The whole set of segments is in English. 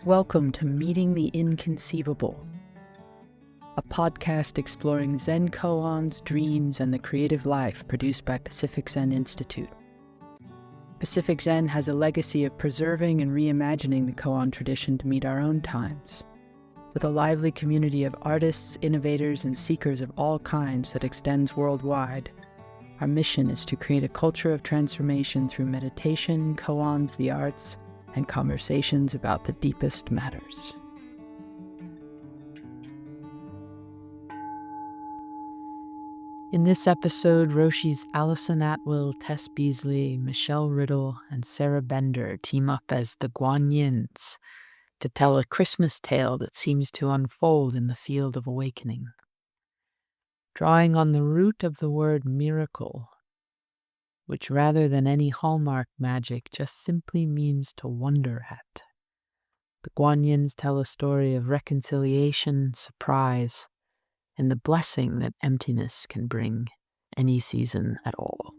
Welcome to Meeting the Inconceivable, a podcast exploring Zen koans, dreams, and the creative life produced by Pacific Zen Institute. Pacific Zen has a legacy of preserving and reimagining the koan tradition to meet our own times. With a lively community of artists, innovators, and seekers of all kinds that extends worldwide, our mission is to create a culture of transformation through meditation, koans, the arts, and conversations about the deepest matters. In this episode, Roshis Allison Atwill, Tess Beasley, Michelle Riddle, and Sarah Bender team up as the Guanyins to tell a Christmas tale that seems to unfold in the field of awakening. Drawing on the root of the word miracle, which rather than any hallmark magic just simply means to wonder at. The Guanyins tell a story of reconciliation, surprise, and the blessing that emptiness can bring any season at all.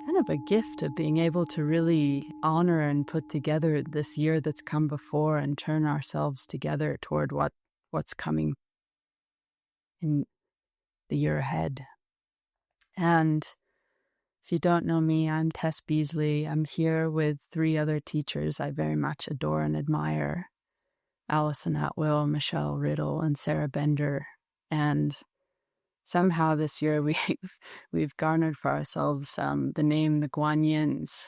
Kind of a gift of being able to really honor and put together this year that's come before and turn ourselves together toward what's coming in the year ahead. And if you don't know me, I'm Tess Beasley. I'm here with three other teachers I very much adore and admire: Allison Atwill, Michelle Riddle, and Sarah Bender. And somehow this year we've garnered for ourselves the name the Guanyins.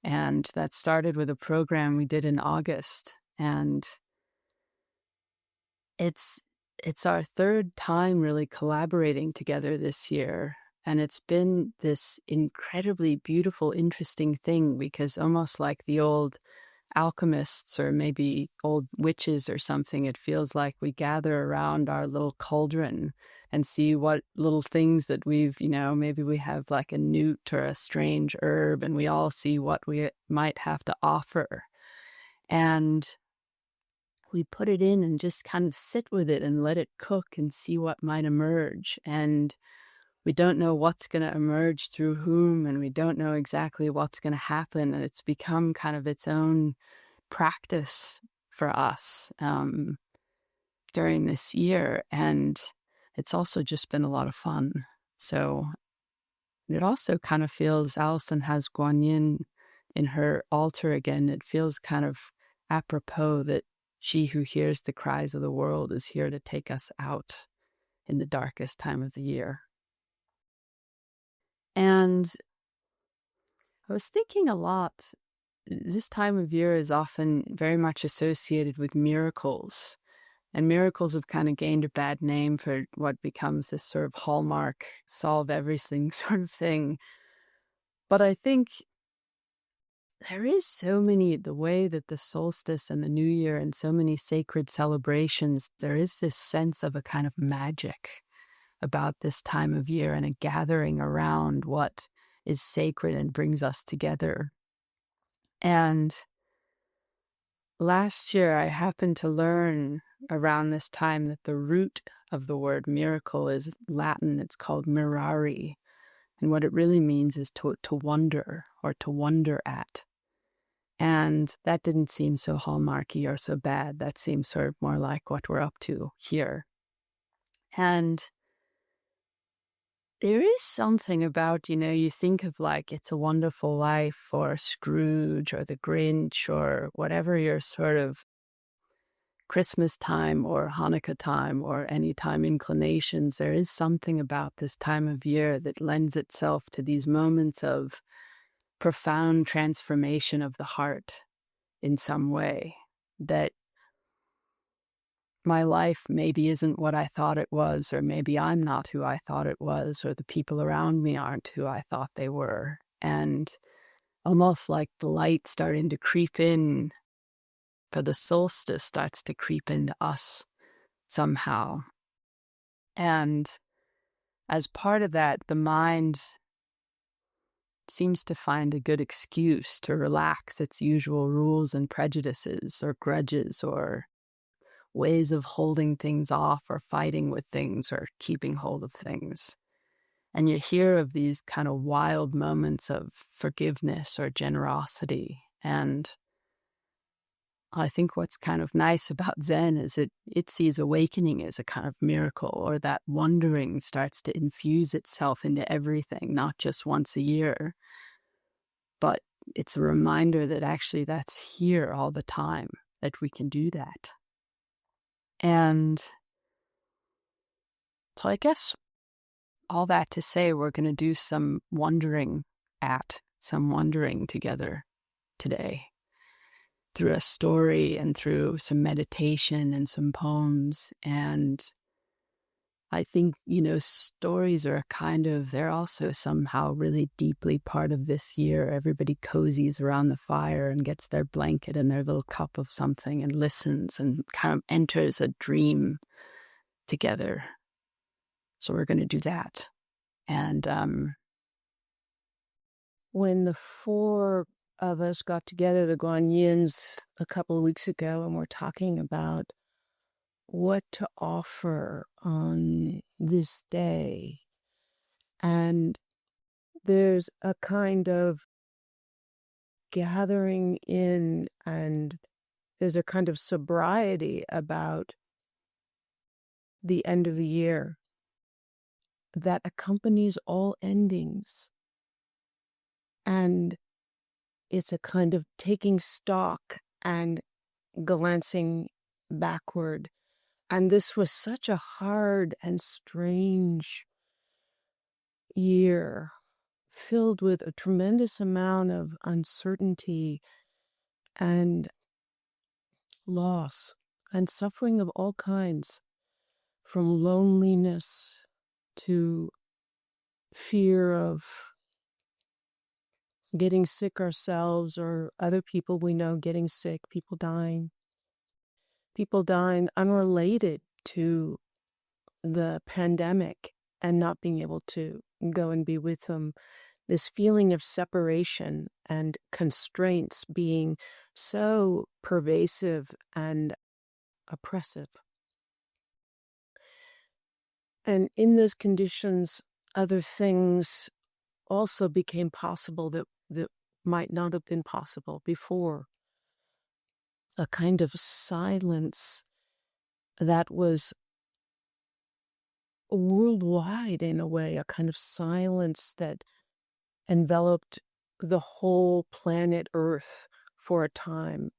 And that started with a program we did in August. And it's our third time really collaborating together this year. And it's been this incredibly beautiful, interesting thing, because almost like the old alchemists or maybe old witches or something, it feels like we gather around our little cauldron and see what little things that we've, maybe we have like a newt or a strange herb, and we all see what we might have to offer. And we put it in and just kind of sit with it and let it cook and see what might emerge. And we don't know what's going to emerge through whom, and we don't know exactly what's going to happen. And it's become kind of its own practice for us during this year. And it's also just been a lot of fun. So it also kind of feels, Allison has Guanyin in her altar again. It feels kind of apropos that she who hears the cries of the world is here to take us out in the darkest time of the year. And I was thinking a lot, this time of year is often very much associated with miracles. And miracles have kind of gained a bad name for what becomes this sort of hallmark, solve everything sort of thing. But I think there is so many, the way that the solstice and the new year and so many sacred celebrations, there is this sense of a kind of magic about this time of year and a gathering around what is sacred and brings us together. And last year I happened to learn around this time that the root of the word miracle is Latin. It's called mirari. And what it really means is to wonder, or to wonder at. And that didn't seem so hallmarky or so bad. That seems sort of more like what we're up to here. And there is something about, you think of like It's a Wonderful Life or Scrooge or The Grinch or whatever your sort of Christmas time or Hanukkah time or any time inclinations. There is something about this time of year that lends itself to these moments of profound transformation of the heart in some way, that my life maybe isn't what I thought it was, or maybe I'm not who I thought it was, or the people around me aren't who I thought they were. And almost like the light starting to creep in for the solstice starts to creep into us somehow. And as part of that, the mind seems to find a good excuse to relax its usual rules and prejudices or grudges or ways of holding things off or fighting with things or keeping hold of things. And you hear of these kind of wild moments of forgiveness or generosity And I think what's kind of nice about Zen is it sees awakening as a kind of miracle, or that wondering starts to infuse itself into everything, not just once a year, but it's a reminder that actually that's here all the time, that we can do that. And so I guess all that to say, we're going to do some wondering together today, through a story and through some meditation and some poems. And I think, stories are they're also somehow really deeply part of this year. Everybody cozies around the fire and gets their blanket and their little cup of something and listens and kind of enters a dream together. So we're going to do that. And when the four of us got together, the Guanyins, a couple of weeks ago, and we're talking about what to offer on this day. And there's a kind of gathering in, and there's a kind of sobriety about the end of the year that accompanies all endings. And it's a kind of taking stock and glancing backward. And this was such a hard and strange year, filled with a tremendous amount of uncertainty and loss and suffering of all kinds, from loneliness to fear of getting sick ourselves or other people we know getting sick, people dying unrelated to the pandemic and not being able to go and be with them. This feeling of separation and constraints being so pervasive and oppressive. And in those conditions, other things also became possible that might not have been possible before. A kind of silence that was worldwide in a way, a kind of silence that enveloped the whole planet Earth for a time.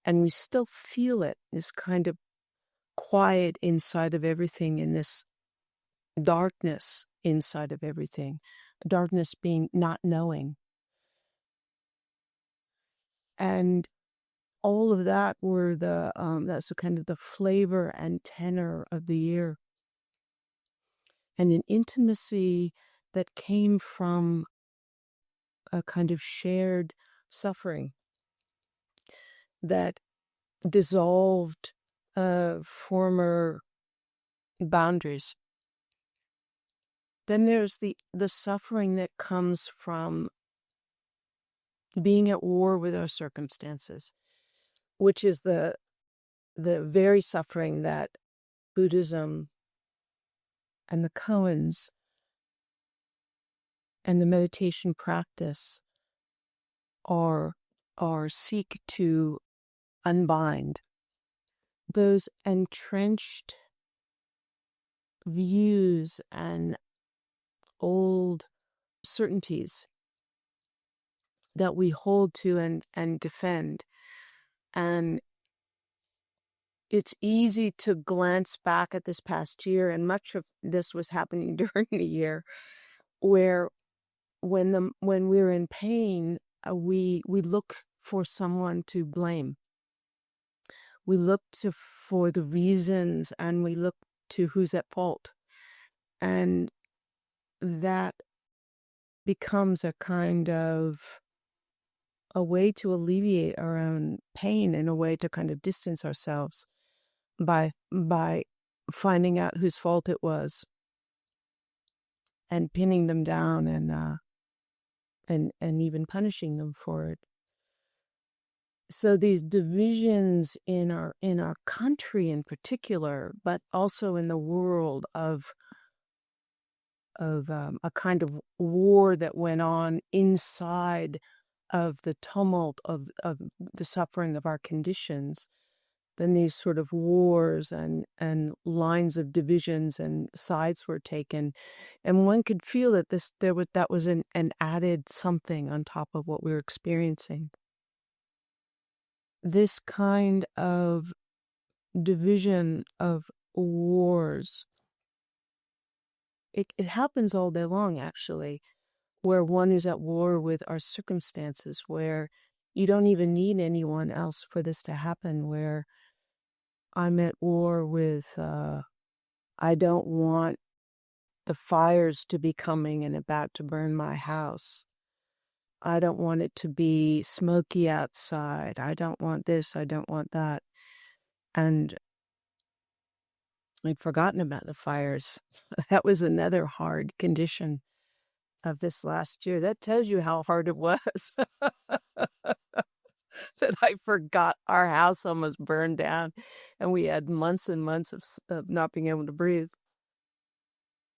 And we still feel it, this kind of quiet inside of everything, in this darkness inside of everything. Darkness being not knowing. And all of that were that's the kind of the flavor and tenor of the year. And an intimacy that came from a kind of shared suffering that dissolved former boundaries. Then there's the suffering that comes from being at war with our circumstances, which is the very suffering that Buddhism and the koans and the meditation practice are seek to unbind. Those entrenched views and old certainties that we hold to and defend. And it's easy to glance back at this past year, and much of this was happening during the year, where when we're in pain, we look for someone to blame. We look for the reasons, and we look to who's at fault. And that becomes a kind of a way to alleviate our own pain, and a way to kind of distance ourselves by finding out whose fault it was and pinning them down and even punishing them for it. So these divisions in our country in particular, but also in the world of a kind of war that went on inside of the tumult of the suffering of our conditions, then these sort of wars and lines of divisions and sides were taken, and one could feel that that was an added something on top of what we were experiencing. This kind of division of wars, it happens all day long, actually, where one is at war with our circumstances, where you don't even need anyone else for this to happen, where I'm at war with, I don't want the fires to be coming and about to burn my house. I don't want it to be smoky outside. I don't want this. I don't want that. And I'd forgotten about the fires. That was another hard condition of this last year. That tells you how hard it was. That I forgot our house almost burned down and we had months and months of not being able to breathe.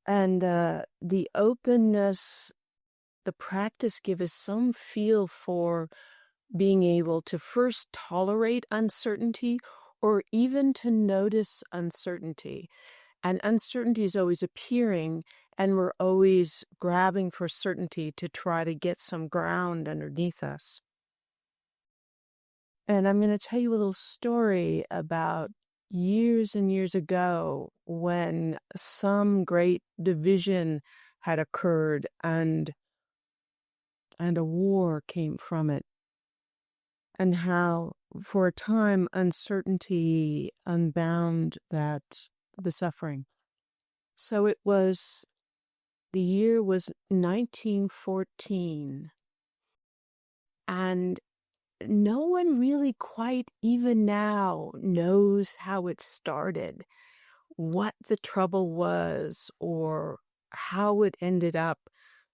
And the openness, the practice give us some feel for being able to first tolerate uncertainty or even to notice uncertainty. And uncertainty is always appearing, and we're always grabbing for certainty to try to get some ground underneath us. And I'm going to tell you a little story about years and years ago when some great division had occurred and a war came from it, and how for a time uncertainty unbound the suffering. So the year was 1914, and no one really quite even now knows how it started, what the trouble was, or how it ended up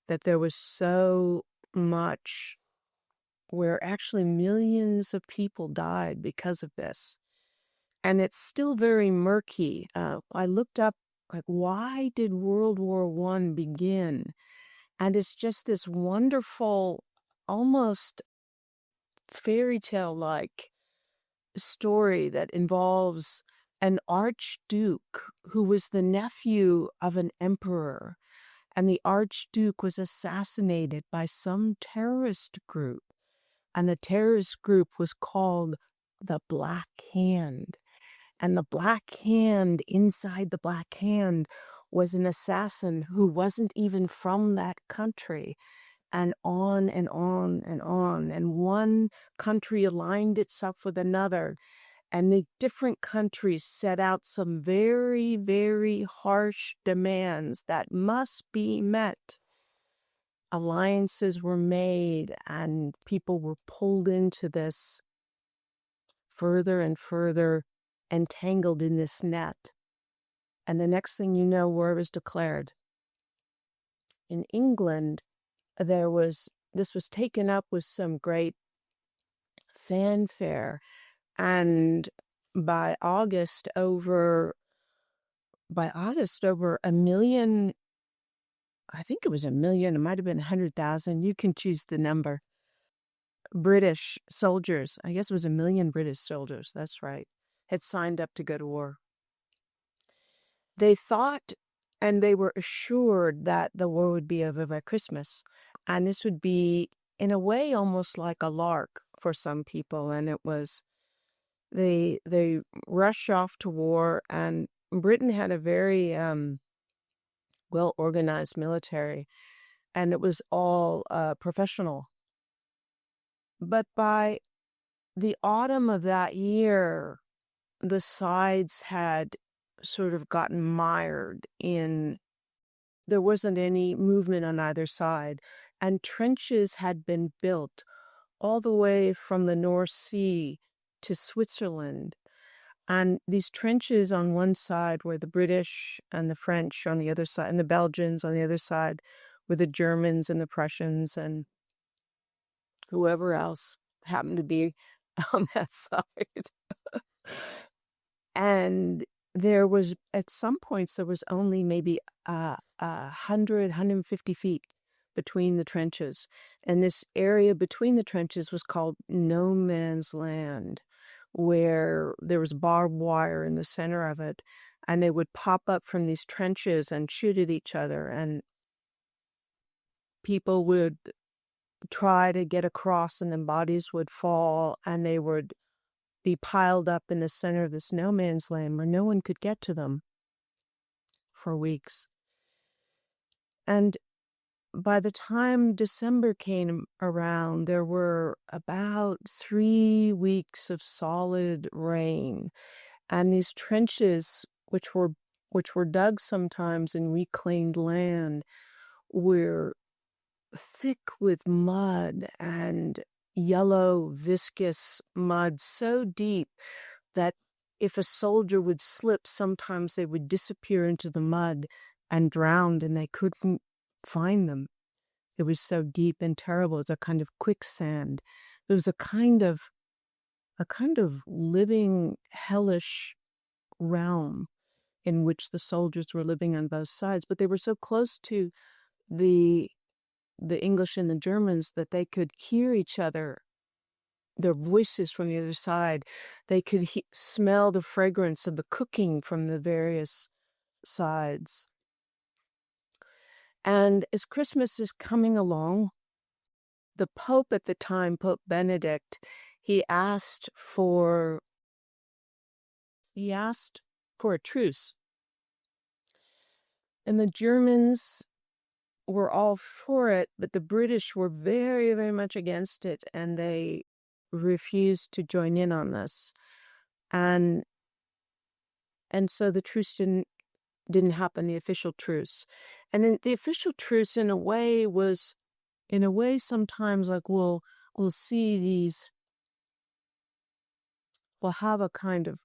that there was so much, where actually millions of people died because of this. And it's still very murky. I looked up, like, why did World War I begin? And it's just this wonderful, almost fairy tale-like story that involves an archduke who was the nephew of an emperor. And the archduke was assassinated by some terrorist group. And the terrorist group was called the Black Hand. And the Black Hand, inside the Black Hand, was an assassin who wasn't even from that country. And on and on and on. And one country aligned itself with another. And the different countries set out some very, very harsh demands that must be met. Alliances were made and people were pulled into this, further and further entangled in this net. And the next thing you know, war was declared. In England, this was taken up with some great fanfare, and by August over a million, I think it was a million, it might have been 100,000, you can choose the number, British soldiers, I guess it was 1 million British soldiers, that's right, had signed up to go to war. They thought, and they were assured, that the war would be over by Christmas. And this would be, in a way, almost like a lark for some people. And it was, they rushed off to war, and Britain had a very well-organized military, and it was all professional. But by the autumn of that year, the sides had sort of gotten mired in, there wasn't any movement on either side, and trenches had been built all the way from the North Sea to Switzerland. And these trenches on one side were the British and the French on the other side, and the Belgians on the other side were the Germans and the Prussians and whoever else happened to be on that side. And there was, at some points, there was only maybe 100, 150 feet between the trenches. And this area between the trenches was called no man's land, where there was barbed wire in the center of it. And they would pop up from these trenches and shoot at each other. And people would try to get across, and then bodies would fall, and they would be piled up in the center of this no man's land where no one could get to them for weeks. And by the time December came around, there were about 3 weeks of solid rain, and these trenches, which were dug sometimes in reclaimed land, were thick with mud and yellow, viscous mud so deep that if a soldier would slip, sometimes they would disappear into the mud and drowned, and they couldn't find them. It was so deep and terrible. It was a kind of quicksand. It was a kind of living hellish realm in which the soldiers were living on both sides. But they were so close to the English and the Germans that they could hear each other, their voices from the other side. They could smell the fragrance of the cooking from the various sides. And as Christmas is coming along, the Pope at the time, Pope Benedict, he asked for a truce. And the Germans were all for it, but the British were very, very much against it, and they refused to join in on this. And so the truce didn't happen, the official truce. And then the official truce in a way sometimes like we'll see these, we'll have a kind of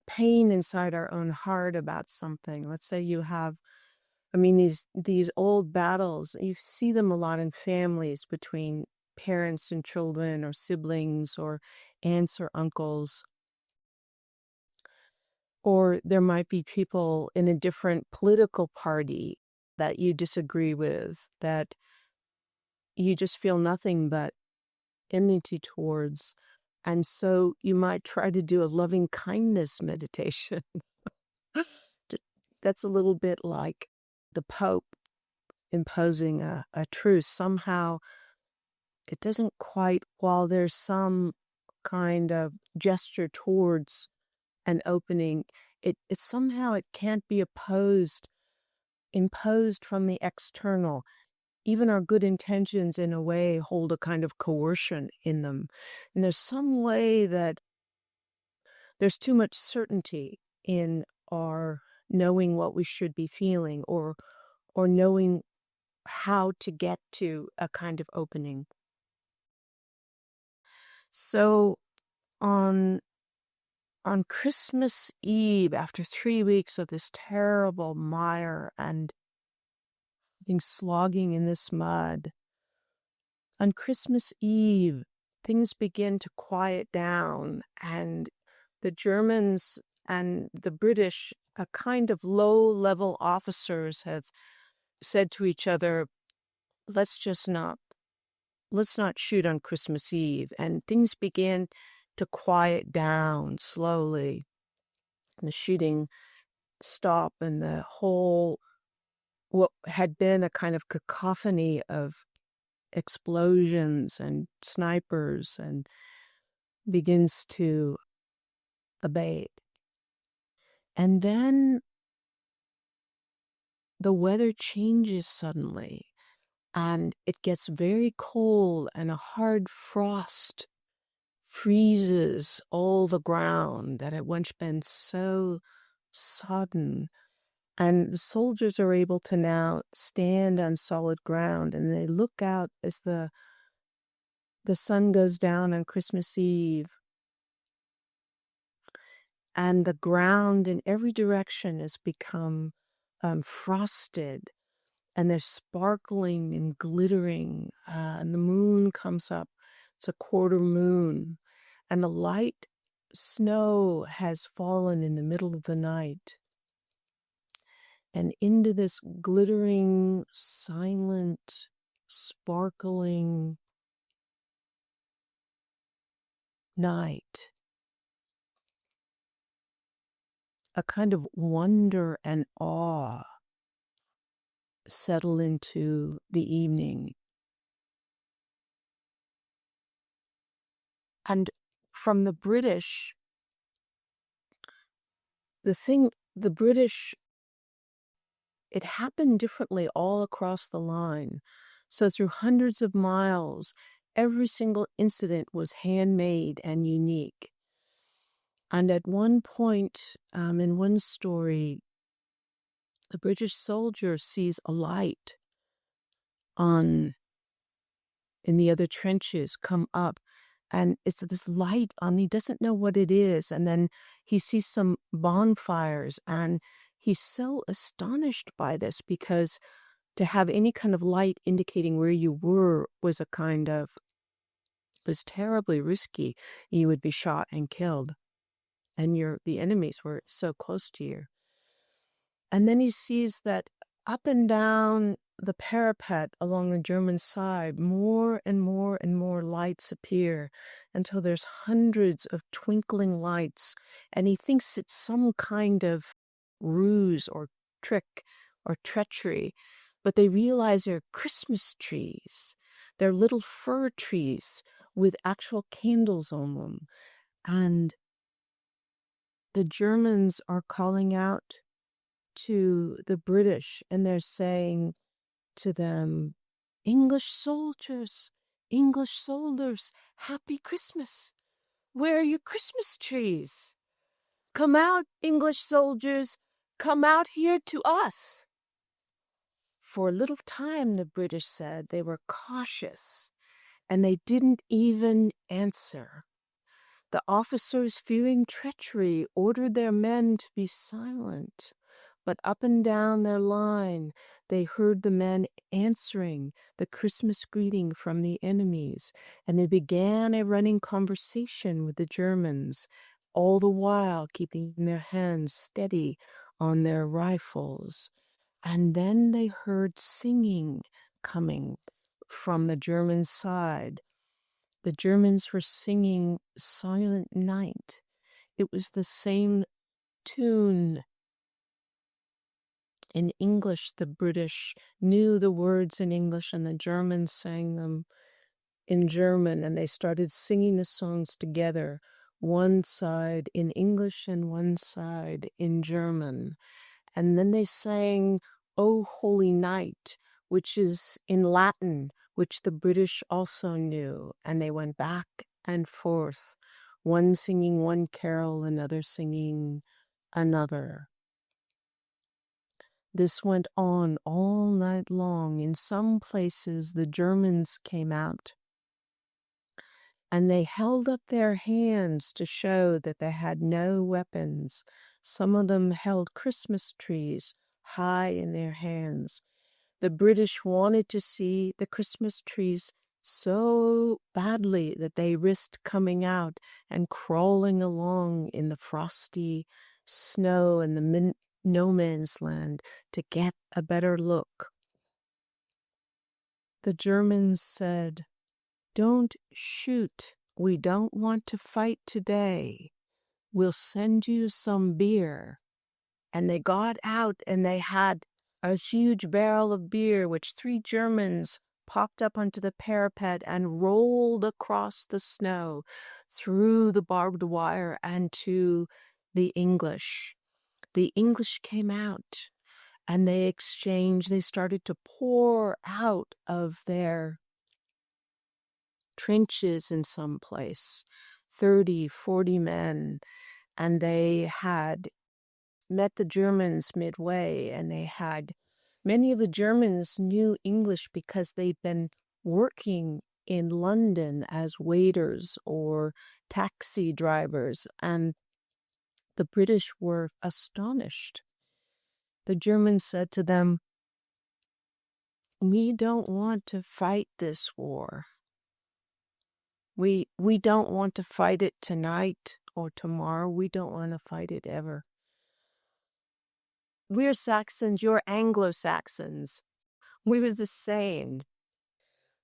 pain inside our own heart about something. Let's say you have, these old battles, you see them a lot in families between parents and children, or siblings, or aunts or uncles. Or there might be people in a different political party that you disagree with, that you just feel nothing but enmity towards. And so you might try to do a loving kindness meditation. That's a little bit like the Pope imposing a truce. Somehow it doesn't quite, while there's some kind of gesture towards an opening, it somehow it can't be imposed from the external. Even our good intentions, in a way, hold a kind of coercion in them. And there's some way that there's too much certainty in our knowing what we should be feeling, or knowing how to get to a kind of opening. So on Christmas Eve, after 3 weeks of this terrible mire and being slogging in this mud, on Christmas Eve, things begin to quiet down, and the Germans and the British, a kind of low-level officers, have said to each other, let's not shoot on Christmas Eve. And things began to quiet down slowly. And the shooting stopped, and the whole, what had been a kind of cacophony of explosions and snipers, and begins to abate. And then the weather changes suddenly, and it gets very cold, and a hard frost freezes all the ground that had once been so sodden. And the soldiers are able to now stand on solid ground, and they look out as the sun goes down on Christmas Eve, and the ground in every direction has become frosted, and they're sparkling and glittering, and the moon comes up. It's a quarter moon, and the light snow has fallen in the middle of the night. and into this glittering, silent, sparkling night. A kind of wonder and awe settle into the evening. And from the British, the British, it happened differently all across the line. So through hundreds of miles, every single incident was handmade and unique. And at one point, in one story, the British soldier sees a light in the other trenches come up, and it's this light on, he doesn't know what it is, and then he sees some bonfires, and he's so astonished by this, because to have any kind of light indicating where you were was terribly risky. You would be shot and killed, and the enemies were so close to you. And then he sees that up and down the parapet along the German side, more and more and more lights appear until there's hundreds of twinkling lights. And he thinks it's some kind of ruse or trick or treachery. But they realize they're Christmas trees. They're little fir trees with actual candles on them. And the Germans are calling out to the British, and they're saying to them, English soldiers, Happy Christmas. Where are your Christmas trees? Come out, English soldiers, come out here to us. For a little time, the British said, they were cautious, and they didn't even answer. The officers, fearing treachery, ordered their men to be silent. But up and down their line, they heard the men answering the Christmas greeting from the enemies, and they began a running conversation with the Germans, all the while keeping their hands steady on their rifles. And then they heard singing coming from the German side. The Germans were singing Silent Night. It was the same tune. In English, the British knew the words in English, and the Germans sang them in German, and they started singing the songs together, one side in English and one side in German. And then they sang O Holy Night, which is in Latin, which the British also knew, and they went back and forth, one singing one carol, another singing another. This went on all night long. In some places, the Germans came out, and they held up their hands to show that they had no weapons. Some of them held Christmas trees high in their hands. The British wanted to see the Christmas trees so badly that they risked coming out and crawling along in the frosty snow and the no man's land to get a better look. The Germans said, "Don't shoot. We don't want to fight today. We'll send you some beer." And they got out, and they had a huge barrel of beer, which 3 Germans popped up onto the parapet and rolled across the snow through the barbed wire and to the English. The English came out, and they exchanged. They started to pour out of their trenches in some place, 30, 40 men, and they had met the Germans midway, and many of the Germans knew English because they'd been working in London as waiters or taxi drivers, and the British were astonished. The Germans said to them, "We don't want to fight this war. We don't want to fight it tonight or tomorrow. We don't want to fight it ever. we're Saxons, you're Anglo-Saxons. We were the same.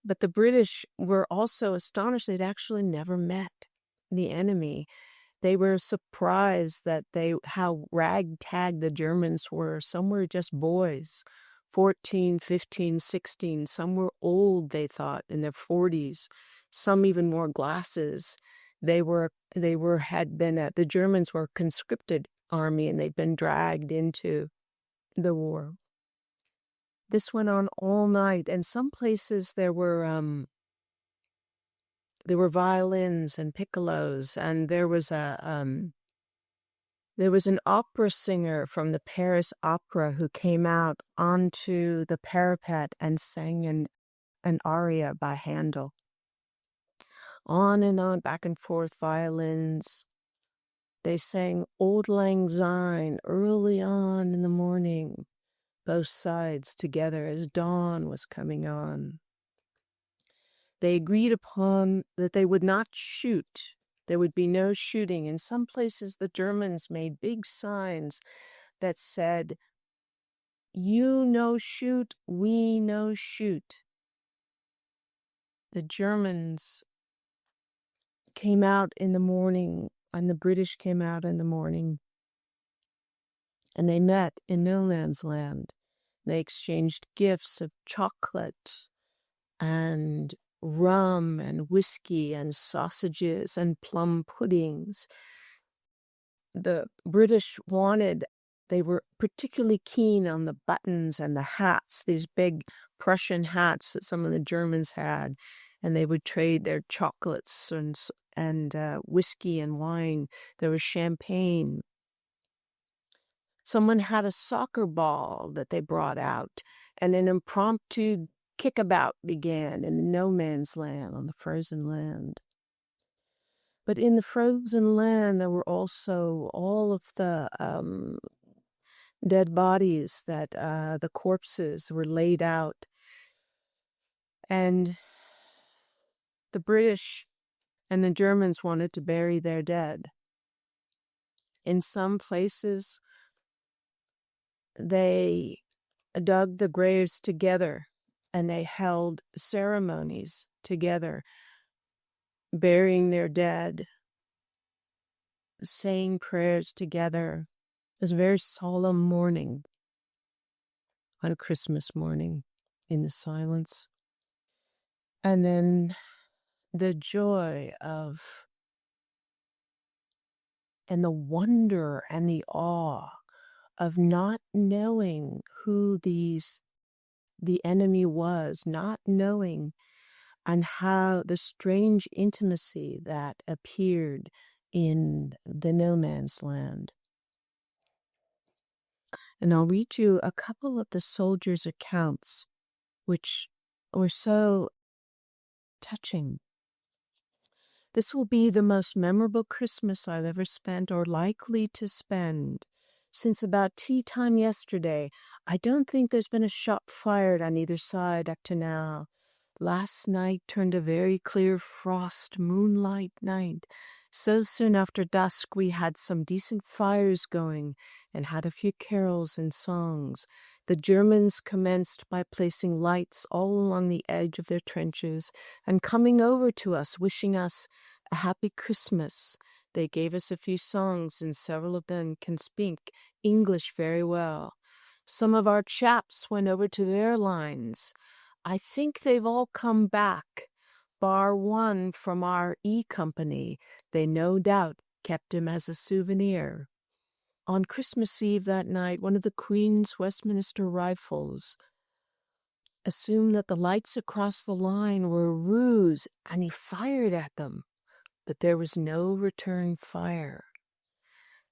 But the British were also astonished. They'd actually never met the enemy. They were surprised that how ragtag the Germans were. Some were just boys, 14, 15, 16. Some were old, they thought, in their 40s. Some even wore glasses. The Germans were a conscripted army, and they'd been dragged into the war. This went on all night, and some places there were violins and piccolos, and there was an opera singer from the Paris Opera who came out onto the parapet and sang an aria by Handel. On and on, back and forth, violins. They sang Auld Lang Syne early on in the morning, both sides together as dawn was coming on. They agreed upon that they would not shoot. There would be no shooting. In some places, the Germans made big signs that said, "You no shoot, we no shoot." The Germans came out in the morning, and the British came out in the morning, and they met in no man's land. They exchanged gifts of chocolate and rum and whiskey and sausages and plum puddings. The British they were particularly keen on the buttons and the hats, these big Prussian hats that some of the Germans had, and they would trade their chocolates and whiskey and wine. There was champagne. Someone had a soccer ball that they brought out, and an impromptu kickabout began in no man's land, on the frozen land. But in the frozen land, there were also all of the dead bodies that the corpses were laid out. And the British and the Germans wanted to bury their dead. In some places, they dug the graves together and they held ceremonies together, burying their dead, saying prayers together. It was a very solemn morning on Christmas morning in the silence. And then the joy of and the wonder and the awe of not knowing who the enemy was, not knowing, and how the strange intimacy that appeared in the no man's land. And I'll read you a couple of the soldiers' accounts, which were so touching. This will be the most memorable Christmas I've ever spent or likely to spend. Since about tea time yesterday, I don't think there's been a shot fired on either side up to now. Last night turned a very clear frost moonlight night. So soon after dusk we had some decent fires going and had a few carols and songs. The Germans commenced by placing lights all along the edge of their trenches and coming over to us, wishing us a happy Christmas. They gave us a few songs, and several of them can speak English very well. Some of our chaps went over to their lines. I think they've all come back, bar one from our E Company. They no doubt kept him as a souvenir. On Christmas Eve that night, one of the Queen's Westminster Rifles assumed that the lights across the line were a ruse, and he fired at them, but there was no return fire.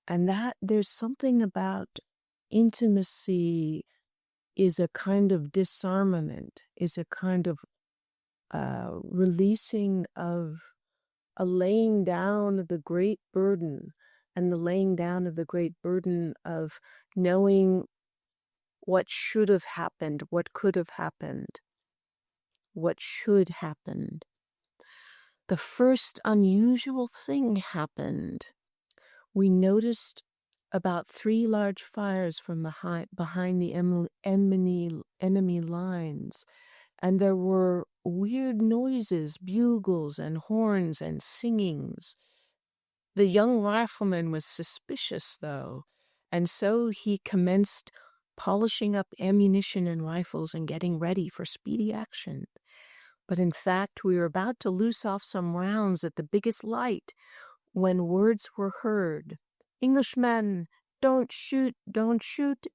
And that there's something about intimacy is a kind of disarmament, is a kind of releasing of a laying down of the great burden, and the laying down of the great burden of knowing what should have happened, what could have happened, what should happen. The first unusual thing happened. We noticed about 3 large fires from behind the enemy lines, and there were weird noises, bugles and horns and singings. The young rifleman was suspicious, though, and so he commenced polishing up ammunition and rifles and getting ready for speedy action. But in fact, we were about to loose off some rounds at the biggest light when words were heard. "Englishmen, don't shoot, you don't shoot,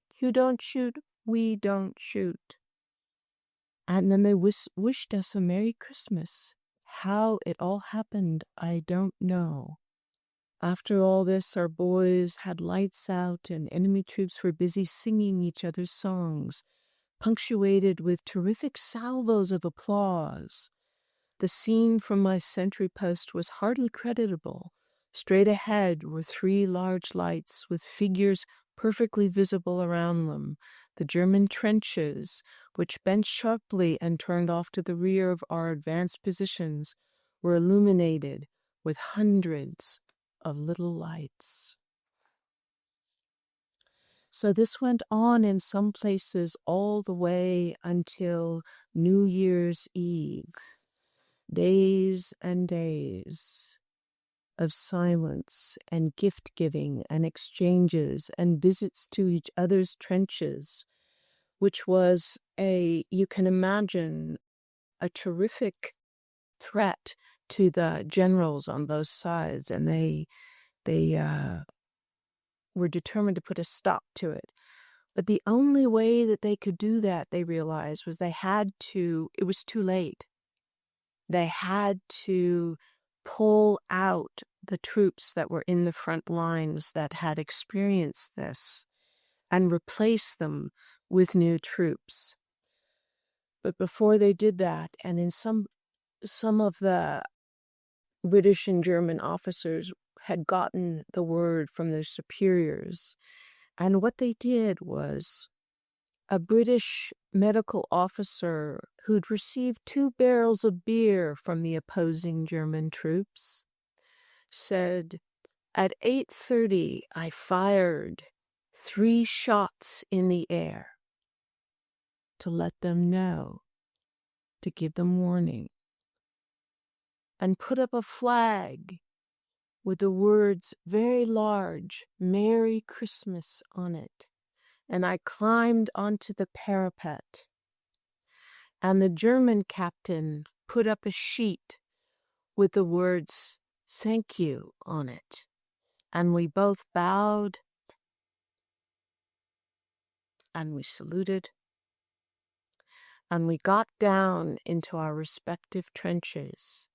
we don't shoot." And then they wished us a Merry Christmas. How it all happened, I don't know. After all this, our boys had lights out and enemy troops were busy singing each other's songs, punctuated with terrific salvos of applause. The scene from my sentry post was hardly creditable. Straight ahead were 3 large lights with figures perfectly visible around them. The German trenches, which bent sharply and turned off to the rear of our advanced positions, were illuminated with hundreds of little lights. So this went on in some places all the way until New Year's Eve. Days and days of silence and gift-giving and exchanges and visits to each other's trenches, which was you can imagine, a terrific threat to the generals on both sides, and they were determined to put a stop to it. But the only way that they could do that, they realized, was it was too late. They had to pull out the troops that were in the front lines that had experienced this and replace them with new troops. But before they did that, and in some of the British and German officers had gotten the word from their superiors, and what they did was a British medical officer who'd received 2 barrels of beer from the opposing German troops said, "At 8:30 I fired 3 shots in the air to let them know, to give them warning, and put up a flag with the words very large, 'Merry Christmas' on it. And I climbed onto the parapet, and the German captain put up a sheet with the words 'Thank you' on it. And we both bowed, and we saluted, and we got down into our respective trenches.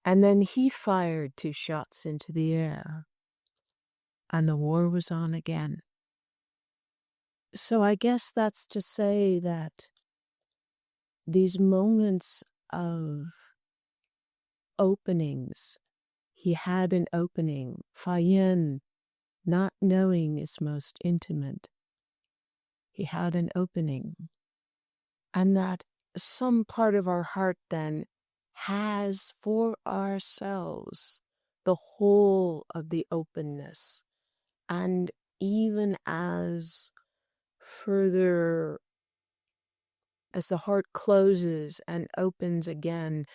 And then he fired 2 shots into the air, and the war was on again. So I guess that's to say that these moments of openings, he had an opening. Fayen, not knowing is most intimate. He had an opening. And that some part of our heart then has for ourselves the whole of the openness. And even as the heart closes and opens again,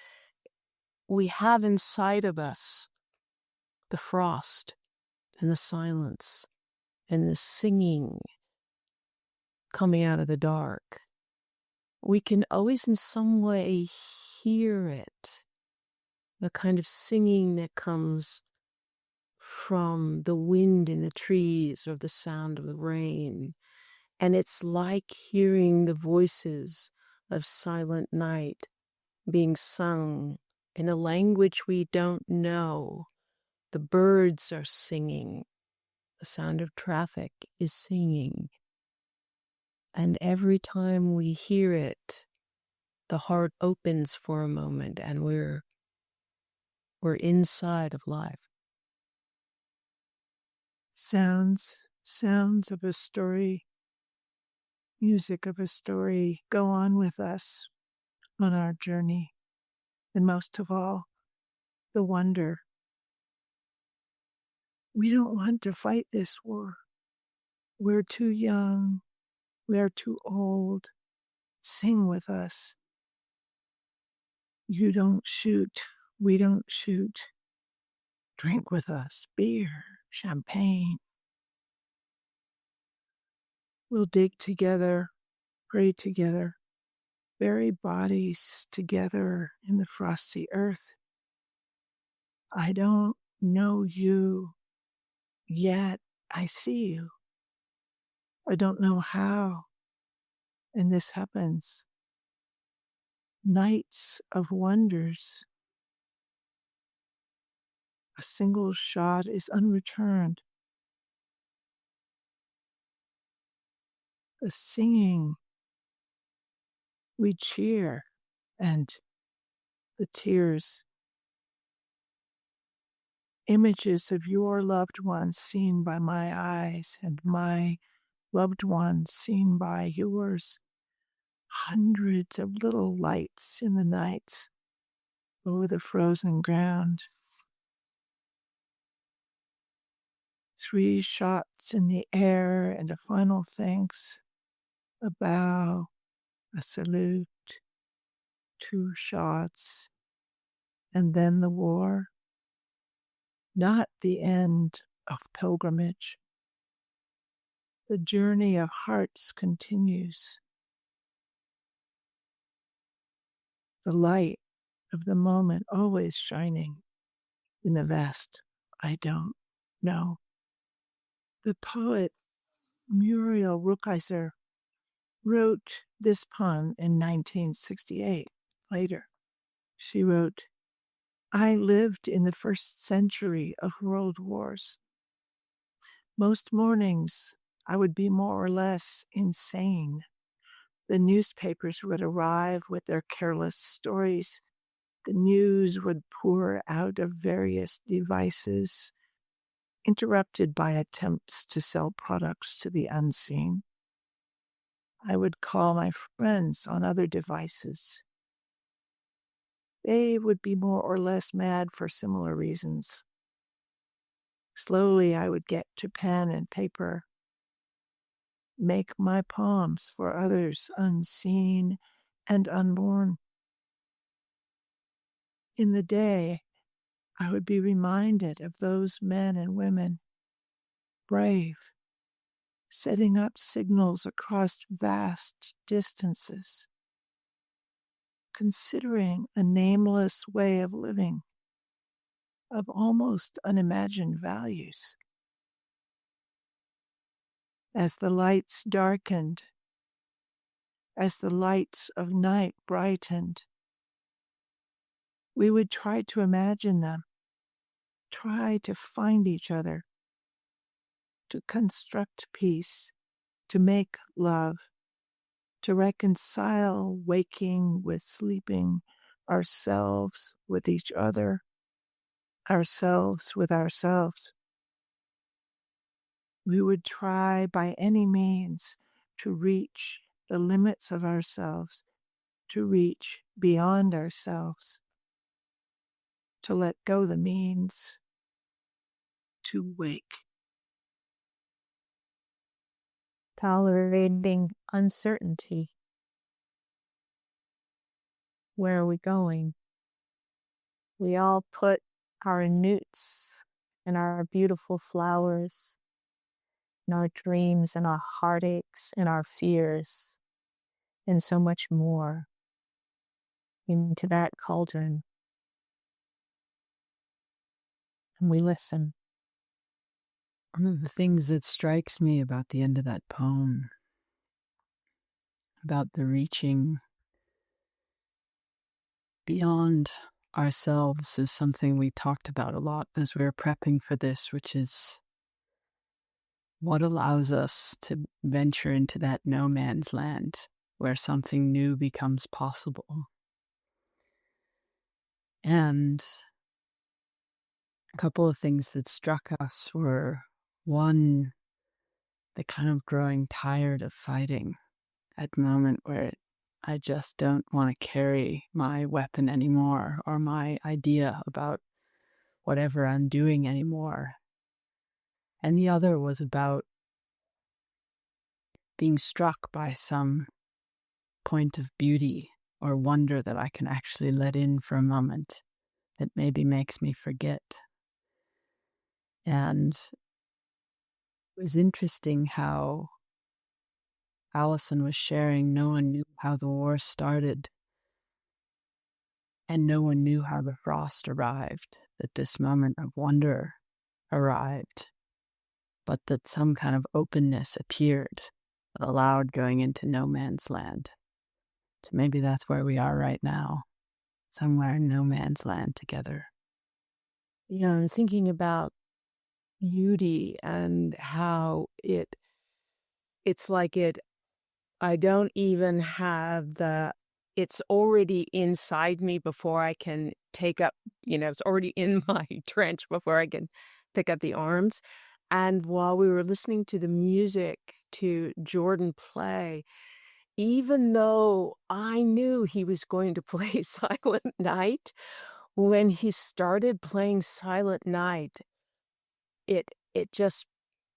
we have inside of us the frost and the silence and the singing coming out of the dark. We can always in some way hear it, the kind of singing that comes from the wind in the trees or the sound of the rain. And it's like hearing the voices of silent night being sung in a language we don't know. The birds are singing. The sound of traffic is singing. And every time we hear it, the heart opens for a moment and we're inside of life. Sounds of a story, music of a story go on with us on our journey. And most of all, the wonder. We don't want to fight this war. We're too young. We are too old. Sing with us. You don't shoot. We don't shoot. Drink with us. Beer, champagne. We'll dig together, pray together, bury bodies together in the frosty earth. I don't know you, yet I see you. I don't know how, and this happens. Nights of wonders. A single shot is unreturned. The singing, we cheer, and the tears. Images of your loved ones seen by my eyes and my loved ones seen by yours. Hundreds of little lights in the nights over the frozen ground. 3 shots in the air and a final thanks, a bow, a salute, 2 shots, and then the war. Not the end of pilgrimage. The journey of hearts continues. The light of the moment always shining in the vast I don't know. The poet Muriel Rukeyser wrote this poem in 1968. Later, she wrote, I lived in the first century of world wars. Most mornings, I would be more or less insane. The newspapers would arrive with their careless stories. The news would pour out of various devices, interrupted by attempts to sell products to the unseen. I would call my friends on other devices. They would be more or less mad for similar reasons. Slowly, I would get to pen and paper, make my poems for others unseen and unborn. In the day, I would be reminded of those men and women, brave, setting up signals across vast distances, considering a nameless way of living, of almost unimagined values. As the lights darkened, as the lights of night brightened, we would try to imagine them, try to find each other, to construct peace, to make love, to reconcile waking with sleeping, ourselves with each other, ourselves with ourselves. We would try by any means to reach the limits of ourselves, to reach beyond ourselves, to let go the means, to wake. Tolerating uncertainty. Where are we going? We all put our newts and our beautiful flowers and our dreams and our heartaches and our fears and so much more into that cauldron. And we listen. One of the things that strikes me about the end of that poem, about the reaching beyond ourselves, is something we talked about a lot as we were prepping for this, which is what allows us to venture into that no man's land where something new becomes possible. And a couple of things that struck us were, one, the kind of growing tired of fighting at the moment where I just don't want to carry my weapon anymore or my idea about whatever I'm doing anymore. And the other was about being struck by some point of beauty or wonder that I can actually let in for a moment that maybe makes me forget. And it was interesting how Allison was sharing no one knew how the war started, and no one knew how the frost arrived, that this moment of wonder arrived, but that some kind of openness appeared that allowed going into no man's land. So maybe that's where we are right now, somewhere in no man's land together. I'm thinking about beauty and how it's like I don't even have it's already inside me before I can take up, it's already in my trench before I can pick up the arms. And while we were listening to the music to Jordan play, even though I knew he was going to play Silent Night, when he started playing Silent Night, it just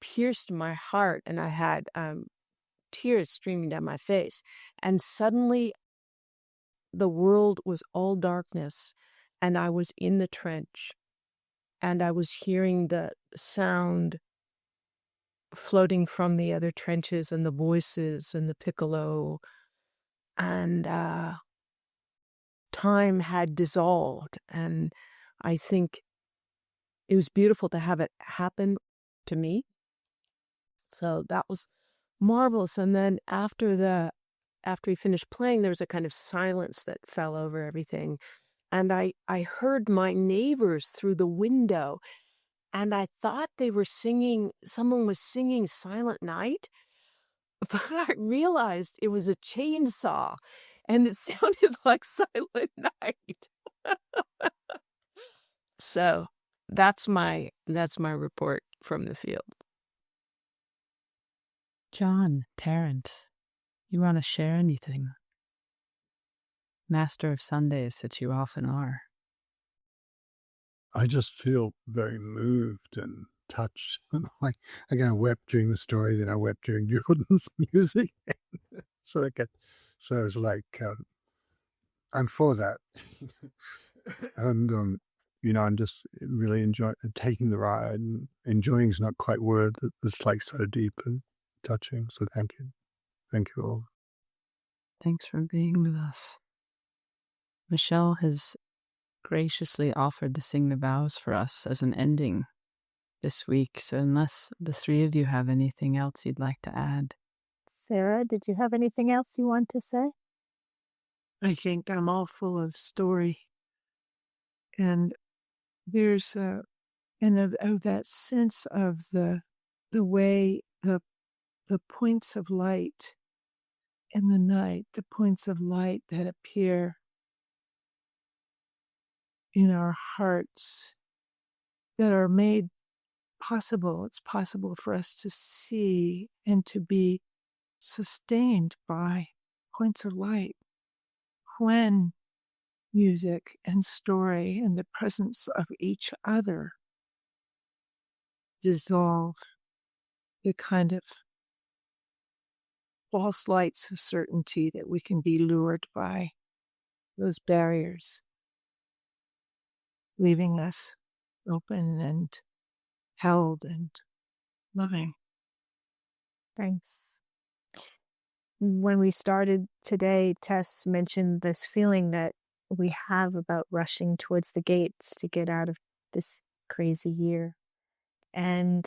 pierced my heart, and I had tears streaming down my face. And suddenly the world was all darkness, and I was in the trench, and I was hearing the sound floating from the other trenches and the voices and the piccolo, and time had dissolved. And I think it was beautiful to have it happen to me. So that was marvelous. And then after he finished playing, there was a kind of silence that fell over everything. And I heard my neighbors through the window, and I thought someone was singing Silent Night, but I realized it was a chainsaw, and it sounded like Silent Night. So that's my report from the field. John, Terrence, you want to share anything? Master of Sundays that you often are. I just feel very moved and touched. Like, again, I wept during the story, then I wept during Jordan's music. so it's like, I'm for that. And, I'm just really enjoying taking the ride. And enjoying is not quite word. It's like so deep and touching. So thank you. Thank you all. Thanks for being with us. Michelle has graciously offered to sing the vows for us as an ending this week. So unless the three of you have anything else you'd like to add. Sarah, did you have anything else you want to say? I think I'm all full of story. And there's of that sense of the way the points of light in the night, the points of light that appear in our hearts that are made possible. It's possible for us to see and to be sustained by points of light when music and story and the presence of each other dissolve the kind of false lights of certainty that we can be lured by, those barriers, leaving us open and held and loving. Thanks. When we started today, Tess mentioned this feeling that we have about rushing towards the gates to get out of this crazy year. And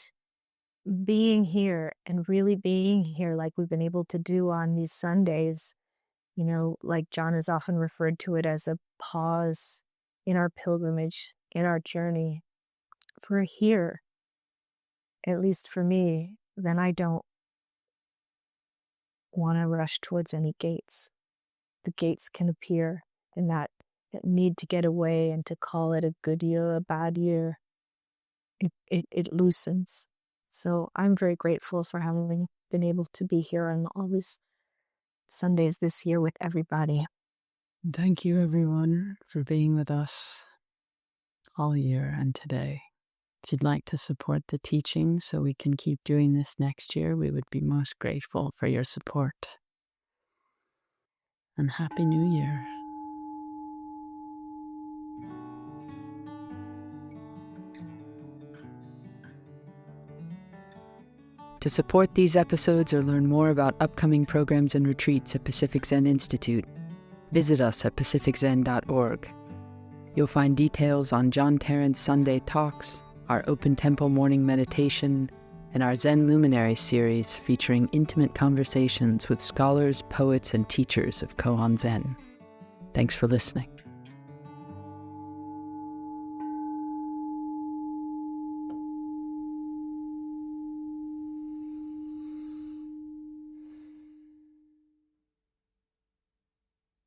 being here and really being here like we've been able to do on these Sundays, like John has often referred to it as a pause in our pilgrimage, in our journey. If we're here, at least for me, then I don't want to rush towards any gates. The gates can appear, and that need to get away and to call it a good year, a bad year, it loosens. So I'm very grateful for having been able to be here on all these Sundays this year with everybody. Thank you, everyone, for being with us all year and today. If you'd like to support the teaching so we can keep doing this next year, we would be most grateful for your support. And Happy New Year. To support these episodes or learn more about upcoming programs and retreats at Pacific Zen Institute, visit us at pacificzen.org. You'll find details on John Tarrant's Sunday talks, our Open Temple morning meditation, and our Zen Luminary series featuring intimate conversations with scholars, poets, and teachers of Koan Zen. Thanks for listening.